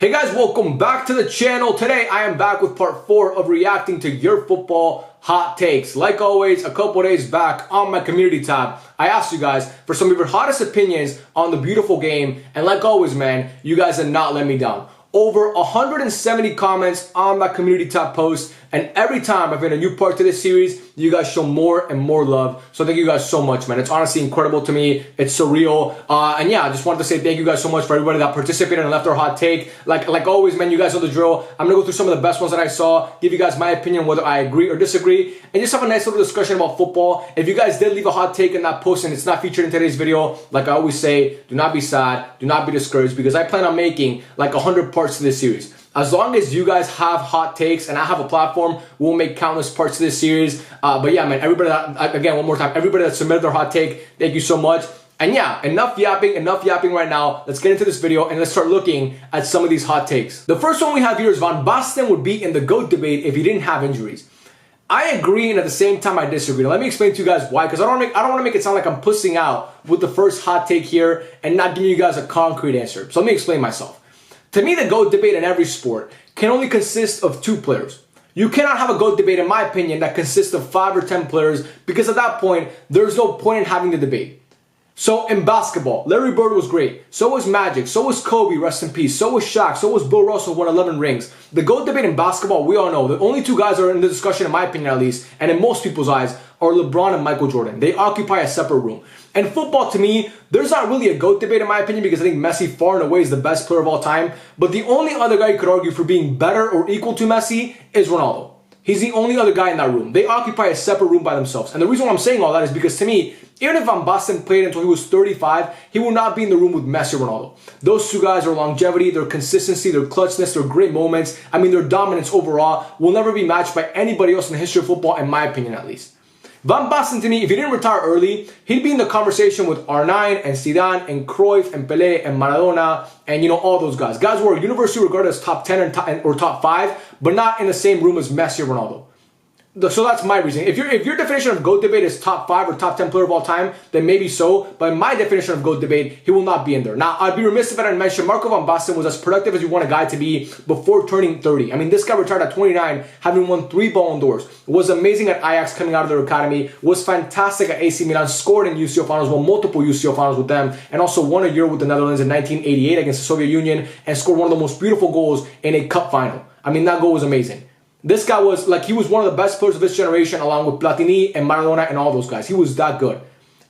Hey guys, welcome back to the channel. Today I am back with part 4 of reacting to your football hot takes. Like always, a couple days back on my community tab, I asked you guys for some of your hottest opinions on the beautiful game. And like always, man, you guys did not let me down. Over 170 comments on that community tab post. And every time I've been a new part to this series, you guys show more and more love. So thank you guys so much, man. It's honestly incredible to me. It's surreal. And yeah, I just wanted to say thank you guys so much for everybody that participated and left their hot take. Like always, man, you guys know the drill. I'm going to go through some of the best ones that I saw, give you guys my opinion, whether I agree or disagree, and just have a nice little discussion about football. If you guys did leave a hot take in that post and it's not featured in today's video, like I always say, do not be sad, do not be discouraged, because I plan on making like 100 parts to this series. As long as you guys have hot takes and I have a platform, we'll make countless parts to this series. But yeah, man, everybody that, again, one more time, everybody that submitted their hot take, thank you so much. And yeah, enough yapping right now. Let's get into this video and let's start looking at some of these hot takes. The first one we have here is Van Basten would be in the GOAT debate if he didn't have injuries. I agree, and at the same time I disagree. Now, let me explain to you guys why, because I don't want to make it sound like I'm pussing out with the first hot take here and not giving you guys a concrete answer. So let me explain myself. To me, the GOAT debate in every sport can only consist of 2 players. You cannot have a GOAT debate, in my opinion, that consists of 5 or 10 players, because at that point, there's no point in having the debate. So in basketball, Larry Bird was great. So was Magic. So was Kobe, rest in peace. So was Shaq. So was Bill Russell, won 11 rings. The GOAT debate in basketball, we all know, the only 2 guys that are in the discussion, in my opinion at least, and in most people's eyes, are LeBron and Michael Jordan. They occupy a separate room. And football, to me, there's not really a GOAT debate in my opinion, because I think Messi far and away is the best player of all time. But the only other guy you could argue for being better or equal to Messi is Ronaldo. He's the only other guy in that room. They occupy a separate room by themselves. And the reason why I'm saying all that is because, to me, even if Van Basten played until he was 35, he will not be in the room with Messi or Ronaldo. Those 2 guys, their longevity, their consistency, their clutchness, their great moments, I mean, their dominance overall will never be matched by anybody else in the history of football, in my opinion at least. Van Basten, to me, if he didn't retire early, he'd be in the conversation with R9 and Zidane and Cruyff and Pelé and Maradona and, you know, all those guys. Guys who are universally regarded as top 10 or top 5, but not in the same room as Messi or Ronaldo. So that's my reason. If your definition of GOAT debate is top 5 or top 10 player of all time, then maybe so. But in my definition of GOAT debate, he will not be in there. Now, I'd be remiss if I didn't mention Marco Van Basten was as productive as you want a guy to be before turning 30. I mean, this guy retired at 29, having won 3 Ballon d'Ors. Was amazing at Ajax coming out of their academy. Was fantastic at AC Milan. Scored in UCL finals, won multiple UCL finals with them, and also won a Euro with the Netherlands in 1988 against the Soviet Union, and scored one of the most beautiful goals in a cup final. I mean, that goal was amazing. This guy was like, he was one of the best players of his generation, along with Platini and Maradona and all those guys. He was that good.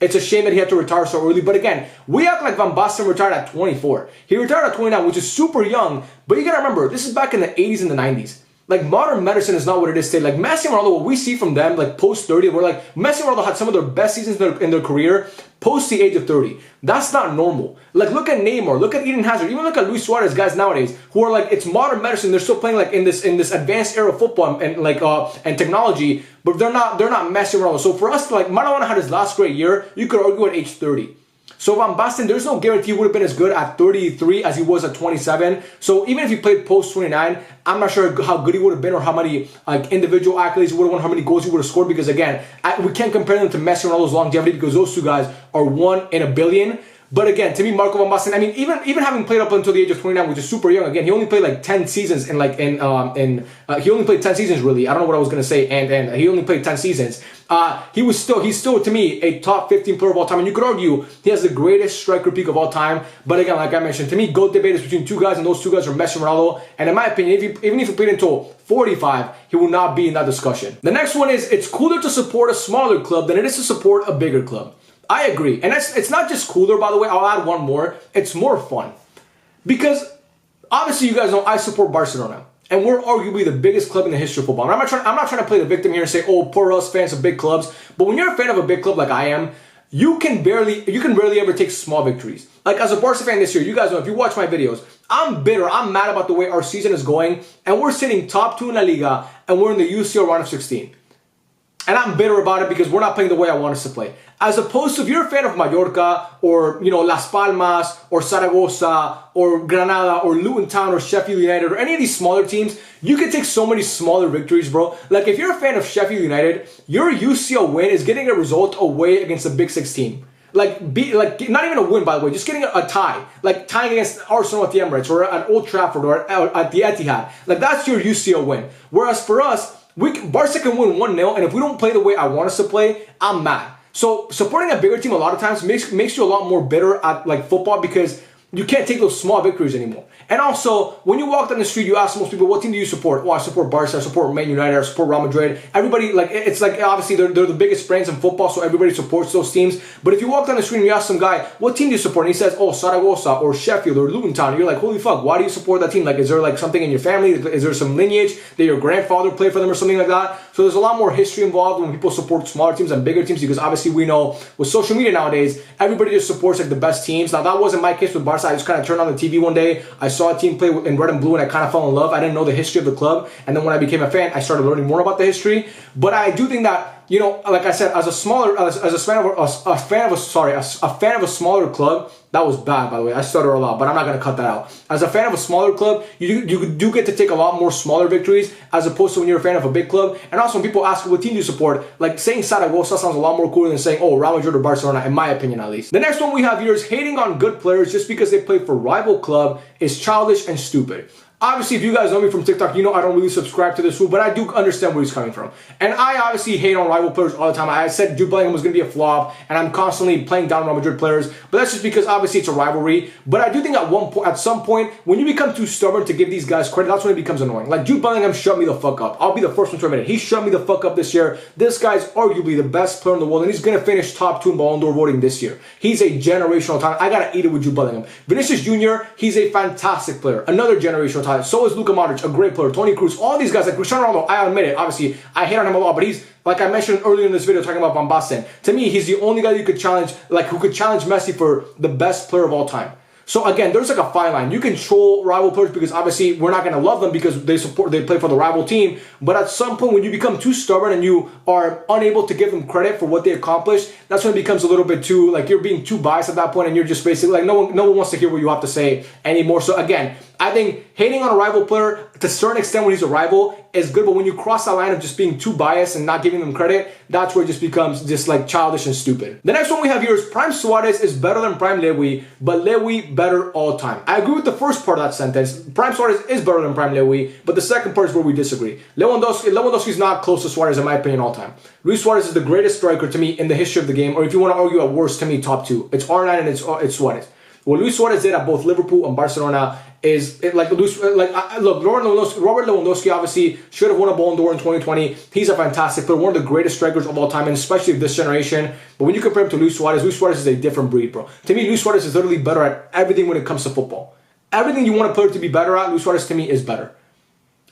It's a shame that he had to retire so early. But again, we act like Van Basten retired at 24. He retired at 29, which is super young. But you gotta remember, this is back in the 80s and the 90s. Like, modern medicine is not what it is today. Like, Messi and Ronaldo, what we see from them, like, post-30, we're like, Messi and Ronaldo had some of their best seasons in their career post the age of 30. That's not normal. Like, look at Neymar, look at Eden Hazard, even look at Luis Suarez, guys nowadays, who are like, it's modern medicine. They're still playing like in this advanced era of football and like and technology, but they're not Messi and Ronaldo. So for us, like, Maradona had his last great year, you could argue at age 30. So Van Basten, there's no guarantee he would have been as good at 33 as he was at 27. So even if he played post 29, I'm not sure how good he would have been or how many like individual accolades he would have won, how many goals he would have scored. Because again, we can't compare them to Messi and Ronaldo's longevity, because those 2 guys are 1 in a billion. But again, to me, Marco Van Basten, I mean, even having played up until the age of 29, which is super young. Again, he only played like 10 seasons he only played 10 seasons really. I don't know what I was gonna say, and he only played 10 seasons. He's still to me a top 15 player of all time, and you could argue he has the greatest striker peak of all time. But again, like I mentioned, to me, GOAT debate is between 2 guys, and those 2 guys are Messi and Ronaldo. And in my opinion, even if he played until 45, he will not be in that discussion. The next one is, it's cooler to support a smaller club than it is to support a bigger club. I agree. And it's not just cooler, by the way. I'll add one more. It's more fun. Because obviously you guys know I support Barcelona. And we're arguably the biggest club in the history of football. And I'm not trying to play the victim here and say, oh, poor us fans of big clubs. But when you're a fan of a big club like I am, you can barely ever take small victories. Like, as a Barca fan this year, you guys know, if you watch my videos, I'm bitter. I'm mad about the way our season is going. And we're sitting top 2 in La Liga, and we're in the UCL round of 16. And I'm bitter about it because we're not playing the way I want us to play. As opposed to, if you're a fan of Mallorca or, you know, Las Palmas or Zaragoza or Granada or Luton Town or Sheffield United or any of these smaller teams, you can take so many smaller victories, bro. Like, if you're a fan of Sheffield United, your UCL win is getting a result away against a Big Six team. like not even a win, by the way, just getting a tie, like tying against Arsenal at the Emirates or at Old Trafford or at the Etihad. Like that's your UCL win. Whereas for us, Barca can win 1-0, and if we don't play the way I want us to play, I'm mad. So supporting a bigger team a lot of times makes you a lot more bitter at like football because you can't take those small victories anymore. And also, when you walk down the street, you ask most people, what team do you support? Oh, I support Barca, I support Man United, I support Real Madrid. Everybody, like, it's like, obviously, they're the biggest brands in football, so everybody supports those teams. But if you walk down the street and you ask some guy, what team do you support? And he says, oh, Zaragoza or Sheffield or Luton Town. You're like, holy fuck, why do you support that team? Like, is there like something in your family? Is there some lineage that your grandfather played for them or something like that? So there's a lot more history involved when people support smaller teams than bigger teams, because obviously we know with social media nowadays, everybody just supports like the best teams. Now, that wasn't my case with Barca. I just kind of turned on the TV one day. I saw a team play in red and blue, and I kind of fell in love. I didn't know the history of the club, and then when I became a fan, I started learning more about the history. But I do think that, you know, like I said, as a fan of a smaller club, that was bad, by the way. I stutter a lot, but I'm not gonna cut that out. As a fan of a smaller club, you do get to take a lot more smaller victories as opposed to when you're a fan of a big club. And also, when people ask what team do you support, like saying Zaragoza sounds a lot more cooler than saying, oh, Real Madrid or Barcelona, in my opinion at least. The next one we have here is hating on good players just because they play for rival club is childish and stupid. Obviously, if you guys know me from TikTok, you know I don't really subscribe to this rule, but I do understand where he's coming from. And I obviously hate on rival players all the time. I said Jude Bellingham was going to be a flop, and I'm constantly playing down Real Madrid players, but that's just because obviously it's a rivalry. But I do think at some point, when you become too stubborn to give these guys credit, that's when it becomes annoying. Like Jude Bellingham shut me the fuck up. I'll be the first one to admit it. He shut me the fuck up this year. This guy's arguably the best player in the world, and he's going to finish top 2 in Ballon d'Or voting this year. He's a generational talent. I got to eat it with Jude Bellingham. Vinicius Jr., he's a fantastic player. Another generational talent. So is Luka Modric, a great player. Toni Kroos, all these guys, like Cristiano Ronaldo, I admit it, obviously, I hate on him a lot, but he's, like I mentioned earlier in this video talking about Van Basten, to me, he's the only guy you could challenge, like who could challenge Messi for the best player of all time. So again, there's like a fine line. You can troll rival players because obviously we're not going to love them because they play for the rival team. But at some point, when you become too stubborn and you are unable to give them credit for what they accomplished, that's when it becomes a little bit too, like you're being too biased at that point, and you're just basically like no one wants to hear what you have to say anymore. So again, I think hating on a rival player to a certain extent when he's a rival is good, but when you cross that line of just being too biased and not giving them credit, that's where it just becomes just like childish and stupid. The next one we have here is Prime Suarez is better than Prime Lewy, but Lewy better all time. I agree with the first part of that sentence. Prime Suarez is better than Prime Lewy, but the second part is where we disagree. Lewandowski's not close to Suarez in my opinion all time. Luis Suarez is the greatest striker to me in the history of the game, or if you want to argue at worst, to me top 2. It's R9 and it's Suarez. What Luis Suarez did at both Liverpool and Barcelona is look, Robert Lewandowski obviously should have won a Ballon d'Or in 2020. He's a fantastic player, one of the greatest strikers of all time, and especially of this generation. But when you compare him to Luis Suarez is a different breed, bro. To me, Luis Suarez is literally better at everything when it comes to football. Everything you want a player to be better at, Luis Suarez to me is better.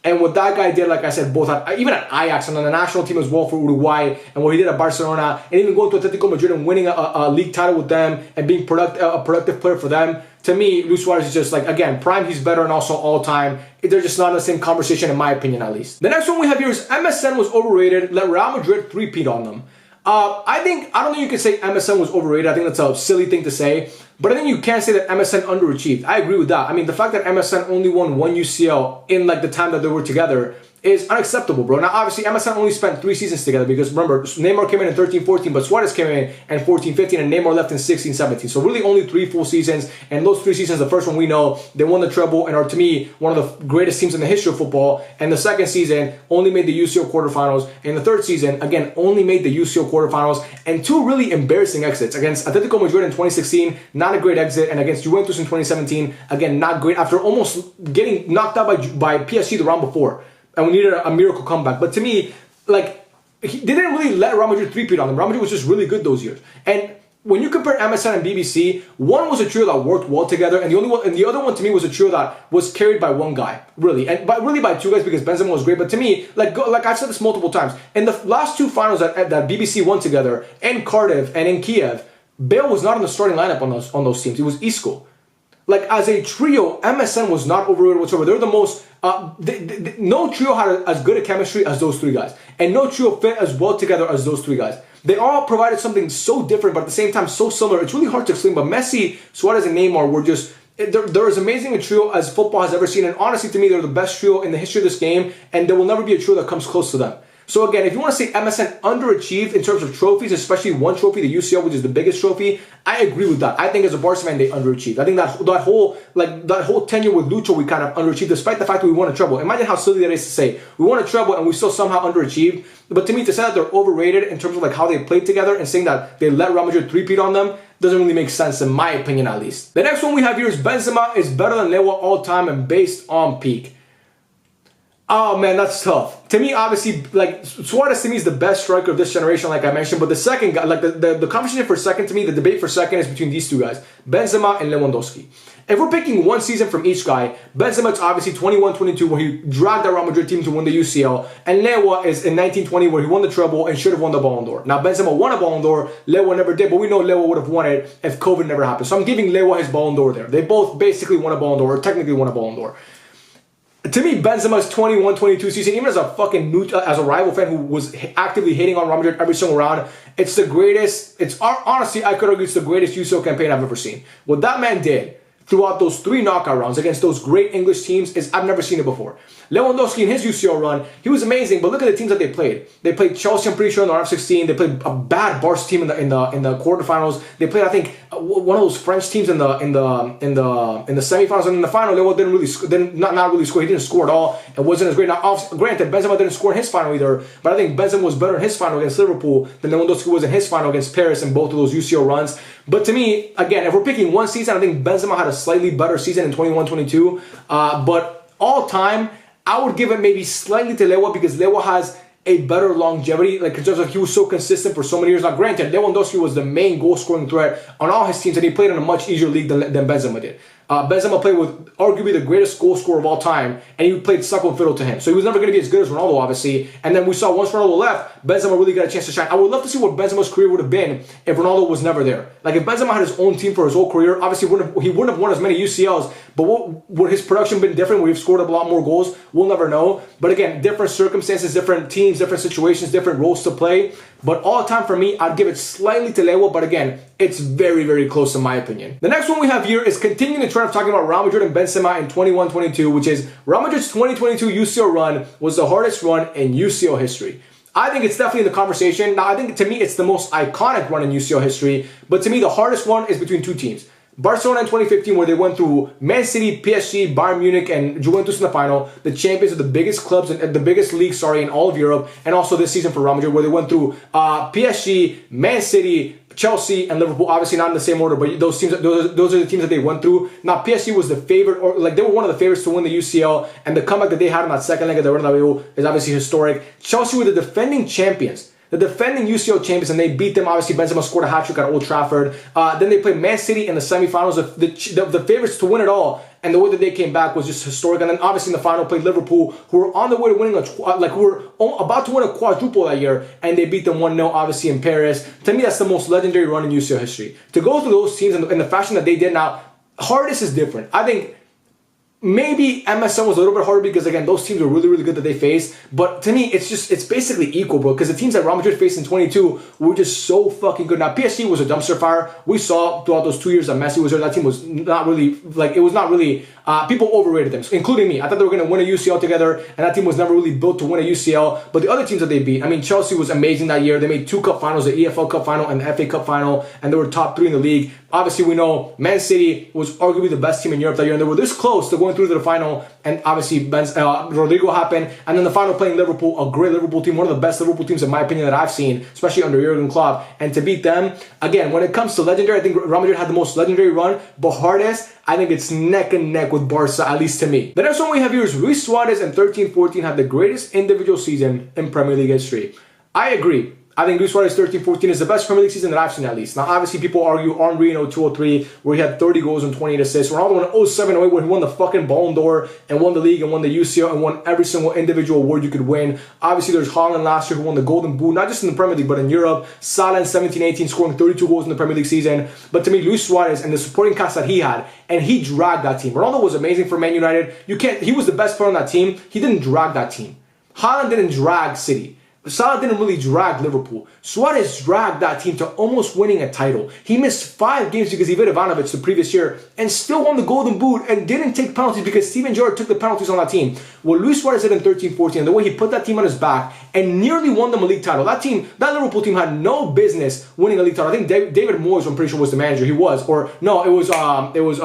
And what that guy did, like I said, both even at Ajax and on the national team as well for Uruguay, and what he did at Barcelona, and even going to Atletico Madrid and winning a league title with them and being a productive player for them, to me, Luis Suarez is just like, again, prime, he's better, and also all time. They're just not in the same conversation, in my opinion, at least. The next one we have here is MSN was overrated, let Real Madrid three-peat on them. I don't think you can say MSN was overrated. I think that's a silly thing to say. But I think you can't say that MSN underachieved. I agree with that. I mean, the fact that MSN only won 1 UCL in like the time that they were together is unacceptable, bro. Now, obviously, MSN only spent 3 seasons together because, remember, Neymar came in 13-14, but Suarez came in 14-15, and Neymar left in 16-17. So really only 3 full seasons, and those 3 seasons, the first one we know, they won the treble and are, to me, one of the greatest teams in the history of football. And the second season only made the UCL quarterfinals. And the third season, again, only made the UCL quarterfinals. And 2 really embarrassing exits. Against Atletico Madrid in 2016, not a great exit, and against Juventus in 2017, again, not great, after almost getting knocked out by PSG the round before. And we needed a miracle comeback. But to me, like, they didn't really let Real Madrid three-peat on them. Real Madrid was just really good those years. And when you compare MSN and BBC, one was a trio that worked well together, and the other one to me was a trio that was carried by one guy, really, and really by 2 guys because Benzema was great. But to me, like I've said this multiple times, in the last 2 finals that BBC won together, in Cardiff and in Kiev, Bale was not in the starting lineup on those teams. It was Isco. Like, as a trio, MSN was not overrated whatsoever. They're the most... no trio had as good a chemistry as those 3 guys. And no trio fit as well together as those 3 guys. They all provided something so different, but at the same time so similar. It's really hard to explain, but Messi, Suarez, and Neymar were just... They're as amazing a trio as football has ever seen. And honestly, to me, they're the best trio in the history of this game. And there will never be a trio that comes close to them. So again, if you want to say MSN underachieved in terms of trophies, especially one trophy, the UCL, which is the biggest trophy, I agree with that. I think as a Barca fan, they underachieved. I think that whole tenure with Lucho, we kind of underachieved, despite the fact that we won a treble. Imagine how silly that is to say. We won a treble and we still somehow underachieved. But to me, to say that they're overrated in terms of like how they played together and saying that they let Real Madrid three-peat on them doesn't really make sense, in my opinion at least. The next one we have here is Benzema is better than Lewa all time and based on peak. Oh man, that's tough. To me, obviously, like Suarez to me is the best striker of this generation, like I mentioned. But the second guy, like the competition for second to me, the debate for second is between these two guys, Benzema and Lewandowski. If we're picking one season from each guy, Benzema's obviously 21-22 where he dragged the Real Madrid team to win the UCL, and Lewa is in 19-20 where he won the treble and should have won the Ballon d'Or. Now Benzema won a Ballon d'Or, Lewa never did, but we know Lewa would have won it if COVID never happened. So I'm giving Lewa his Ballon d'Or there. They both basically won a Ballon d'Or, or technically won a Ballon d'Or. To me, Benzema's 21-22 season, even as a fucking as a rival fan who was actively hating on Real Madrid every single round, it's the greatest. It's honestly, I could argue it's the greatest UCL campaign I've ever seen. What that man did throughout those 3 knockout rounds against those great English teams is I've never seen it before. Lewandowski in his UCL run, he was amazing, but look at the teams that they played. They played Chelsea, I'm pretty sure, in the round of 16. They played a bad Barca team in the quarterfinals. They played, I think, one of those French teams in the semifinals, and in the final, Lewa didn't really not really score. He didn't score at all. It wasn't as great. Now, granted, Benzema didn't score in his final either, but I think Benzema was better in his final against Liverpool than Lewandowski was in his final against Paris in both of those UCL runs. But to me, again, if we're picking one season, I think Benzema had a slightly better season in 21-22. But all time, I would give it maybe slightly to Lewa because Lewa has a better longevity, like in terms of he was so consistent for so many years. Now, granted, Lewandowski was the main goal-scoring threat on all his teams, and he played in a much easier league than Benzema did. Benzema played with arguably the greatest goal scorer of all time, and he played second fiddle to him. So he was never going to be as good as Ronaldo, obviously. And then we saw once Ronaldo left, Benzema really got a chance to shine. I would love to see what Benzema's career would have been if Ronaldo was never there. Like if Benzema had his own team for his whole career, obviously he wouldn't have won as many UCLs, but would his production been different? Would he have scored a lot more goals? We'll never know. But again, different circumstances, different teams, different situations, different roles to play. But all time for me, I'd give it slightly to Lewa, but again, it's very, very close in my opinion. The next one we have here is continuing the trend of talking about Real Madrid and Benzema in 21-22, which is Real Madrid's 2022 UCL run was the hardest run in UCL history. I think it's definitely in the conversation. Now, I think to me, it's the most iconic run in UCL history, but to me, the hardest one is between two teams. Barcelona in 2015, where they went through Man City, PSG, Bayern Munich, and Juventus in the final, the champions of the biggest clubs and the biggest league, in all of Europe, and also this season for Real Madrid, where they went through PSG, Man City, Chelsea, and Liverpool. Obviously not in the same order, but those teams, those are the teams that they went through. Now, PSG was the favorite, or like they were one of the favorites to win the UCL, and the comeback that they had in that second leg of the Bernabeu is obviously historic. Chelsea were the defending champions. The defending UCL champions, and they beat them. Obviously, Benzema scored a hat-trick at Old Trafford. Then they played Man City in the semifinals, the favorites to win it all. And the way that they came back was just historic. And then obviously in the final played Liverpool, who were on the way to winning who were about to win a quadruple that year, and they beat them 1-0, obviously in Paris. To me, that's the most legendary run in UCL history. To go through those teams in the fashion that they did now, hardest is different. I think maybe MSN was a little bit harder because, again, those teams were really, really good that they faced. But to me, it's basically equal, bro. Because the teams that Real Madrid faced in 22 were just so fucking good. Now, PSG was a dumpster fire. We saw throughout those 2 years that Messi was there. That team was not really, people overrated them, including me. I thought they were going to win a UCL together, and that team was never really built to win a UCL. But the other teams that they beat, I mean, Chelsea was amazing that year. They made 2 cup finals, the EFL Cup final and the FA Cup final, and they were top 3 in the league. Obviously, we know Man City was arguably the best team in Europe that year, and they were this close to going through to the final. And obviously, Rodrigo happened, and then the final playing Liverpool, a great Liverpool team, one of the best Liverpool teams in my opinion that I've seen, especially under Jurgen Klopp. And to beat them, again, when it comes to legendary, I think Real Madrid had the most legendary run, but hardest, I think it's neck and neck with Barca, at least to me. The next one we have here is Luis Suarez in 13-14 had the greatest individual season in Premier League history. I agree. I think Luis Suarez 13-14 is the best Premier League season that I've seen, at least. Now, obviously, people argue Henry in 02-03, where he had 30 goals and 28 assists. Ronaldo in 07-08, where he won the fucking Ballon d'Or and won the league and won the UCL and won every single individual award you could win. Obviously, there's Haaland last year who won the Golden Boot, not just in the Premier League, but in Europe. Salah in 17-18, scoring 32 goals in the Premier League season. But to me, Luis Suarez and the supporting cast that he had, and he dragged that team. Ronaldo was amazing for Man United. He was the best player on that team. He didn't drag that team. Haaland didn't drag City. Salah didn't really drag Liverpool. Suarez dragged that team to almost winning a title. He missed 5 games because he beat Ivanovic the previous year and still won the Golden Boot and didn't take penalties because Steven Gerrard took the penalties on that team. What Luis Suarez did in 13-14 and the way he put that team on his back and nearly won them a league title. That Liverpool team had no business winning a league title. I think David Moyes, I'm pretty sure, was the manager. He was. Or no, it was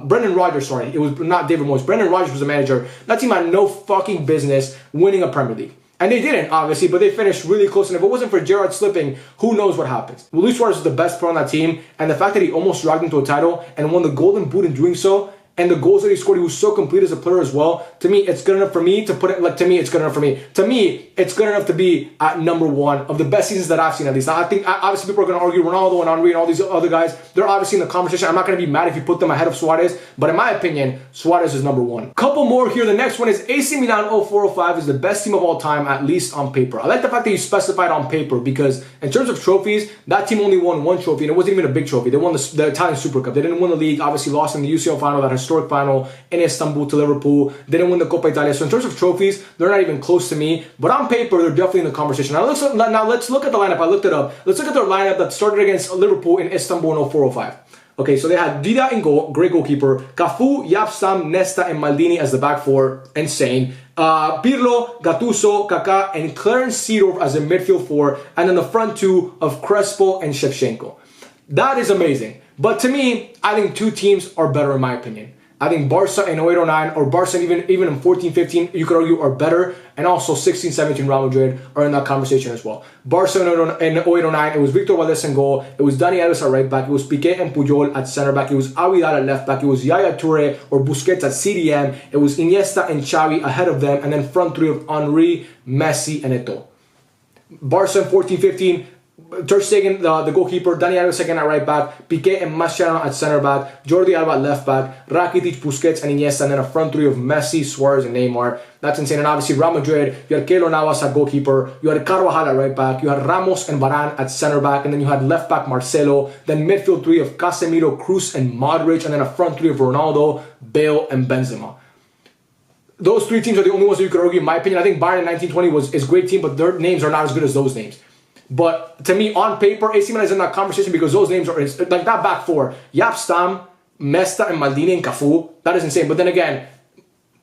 Brendan Rodgers, sorry. It was not David Moyes. Brendan Rodgers was the manager. That team had no fucking business winning a Premier League. And they didn't, obviously, but they finished really close. And if it wasn't for Gerrard slipping, who knows what happens. Luis Suarez is the best player on that team. And the fact that he almost dragged them to a title and won the Golden Boot in doing so, and the goals that he scored, he was so complete as a player as well. To me, it's good enough for me to put it, like, to me, it's good enough for me. To me, it's good enough to be at number 1 of the best seasons that I've seen, at least. Now, I think, obviously, people are going to argue Ronaldo and Henry and all these other guys. They're obviously in the conversation. I'm not going to be mad if you put them ahead of Suarez, but in my opinion, Suarez is number 1. Couple more here. The next one is AC Milan 04-05 is the best team of all time, at least on paper. I like the fact that you specified on paper because in terms of trophies, that team only won 1 trophy, and it wasn't even a big trophy. They won the Italian Super Cup. They didn't win the league, obviously lost in the UCL final, that historic final in Istanbul to Liverpool. They didn't win the Coppa Italia. So in terms of trophies, they're not even close to me. But on paper, they're definitely in the conversation. Now let's look at the lineup. I looked it up. Let's look at their lineup that started against Liverpool in Istanbul in 04-05. Okay, so they had Dida in goal, great goalkeeper. Cafu, Yapstam, Nesta, and Maldini as the back 4. Insane. Pirlo, Gattuso, Kaká, and Clarence Seedorf as a midfield 4. And then the front 2 of Crespo and Shevchenko. That is amazing. But to me, I think 2 teams are better in my opinion. I think Barca in 08-09 or Barca even in 14-15, you could argue, are better. And also 16-17 Real Madrid are in that conversation as well. Barca in 08-09, it was Victor Valdés in goal. It was Dani Alves at right back. It was Piqué and Puyol at center back. It was Avidal at left back. It was Yaya Touré or Busquets at CDM. It was Iniesta and Xavi ahead of them. And then front 3 of Henry, Messi, and Eto'o. Barca in 14-15, Ter Stegen, the goalkeeper, Dani Alves second at right back, Piqué and Mascherano at center back, Jordi Alba at left back, Rakitic, Busquets, and Iniesta, and then a front 3 of Messi, Suarez, and Neymar. That's insane. And obviously Real Madrid, you had Keylor Navas at goalkeeper, you had Carvajal at right back, you had Ramos and Varane at center back, and then you had left back Marcelo, then midfield 3 of Casemiro, Kroos, and Modric, and then a front 3 of Ronaldo, Bale, and Benzema. Those 3 teams are the only ones that you could argue, in my opinion. I think Bayern in 1920 is a great team, but their names are not as good as those names. But to me, on paper, AC Milan is in that conversation because those names are like that back 4. Yapstam, Nesta, and Maldini and Cafu. That is insane. But then again,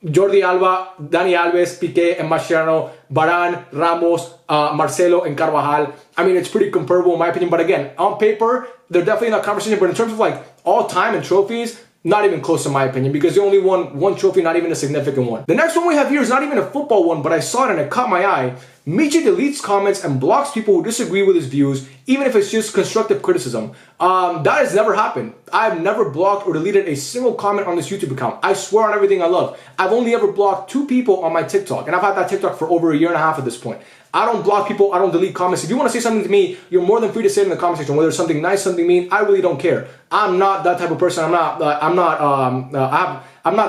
Jordi Alba, Dani Alves, Piqué, and Mascherano, Varane, Ramos, Marcelo, and Carvajal. I mean, it's pretty comparable in my opinion. But again, on paper, they're definitely in that conversation. But in terms of like all time and trophies, not even close in my opinion because they only won 1 trophy, not even a significant one. The next one we have here is not even a football one, but I saw it and it caught my eye. Michi deletes comments and blocks people who disagree with his views, even if it's just constructive criticism. That has never happened. I've never blocked or deleted a single comment on this YouTube account. I swear on everything I love. I've only ever blocked 2 people on my TikTok, and I've had that TikTok for over a year and a half at this point. I don't block people. I don't delete comments. If you want to say something to me, you're more than free to say it in the comment section. Whether it's something nice, something mean, I really don't care. I'm not that type of person. I'm not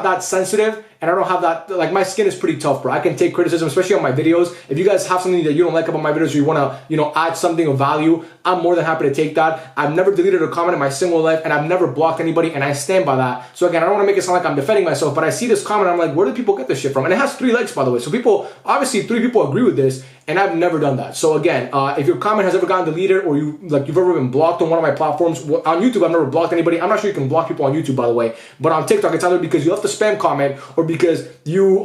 that sensitive, and I don't have that, like, my skin is pretty tough, bro. I can take criticism, especially on my videos. If you guys have something that you don't like about my videos or you want to, add something of value, I'm more than happy to take that. I've never deleted a comment in my single life, and I've never blocked anybody, and I stand by that. So again, I don't want to make it sound like I'm defending myself, but I see this comment, I'm like, where do people get this shit from? And it has 3 likes, by the way. So people, obviously 3 people agree with this, and I've never done that. So again, if your comment has ever gotten deleted or you've ever been blocked on one of my platforms, on YouTube, I've never blocked anybody. I'm not sure you can block people on YouTube, by the way, but on TikTok, it's either because you left a spam comment or because you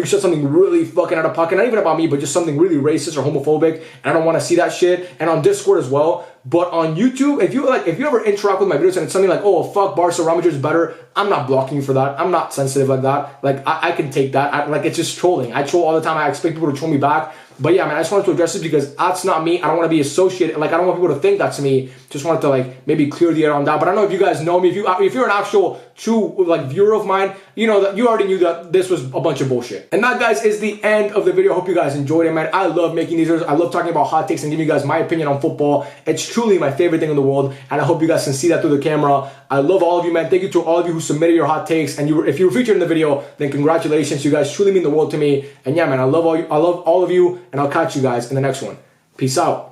said something really fucking out of pocket, not even about me, but just something really racist or homophobic, and I don't want to see that shit. And on Discord as well. But on YouTube, if you ever interact with my videos and it's something like, oh, fuck, Barca, Real Madrid is better, I'm not blocking you for that. I'm not sensitive like that. Like, I can take that. It's just trolling. I troll all the time. I expect people to troll me back. But yeah, man, I just wanted to address it because that's not me. I don't want to be associated. Like, I don't want people to think that's me. Just wanted to, maybe clear the air on that. But I don't know if you guys know me. If you're an actual true, viewer of mine, you know that you already knew that this was a bunch of bullshit. And that, guys, is the end of the video. I hope you guys enjoyed it, man. I love making these videos. I love talking about hot takes and giving you guys my opinion on football. It's truly my favorite thing in the world, and I hope you guys can see that through the camera. I love all of you, man. Thank you to all of you who submitted your hot takes, and if you were featured in the video, then congratulations. You guys truly mean the world to me. And yeah, man, I love all of you, and I'll catch you guys in the next one. Peace out.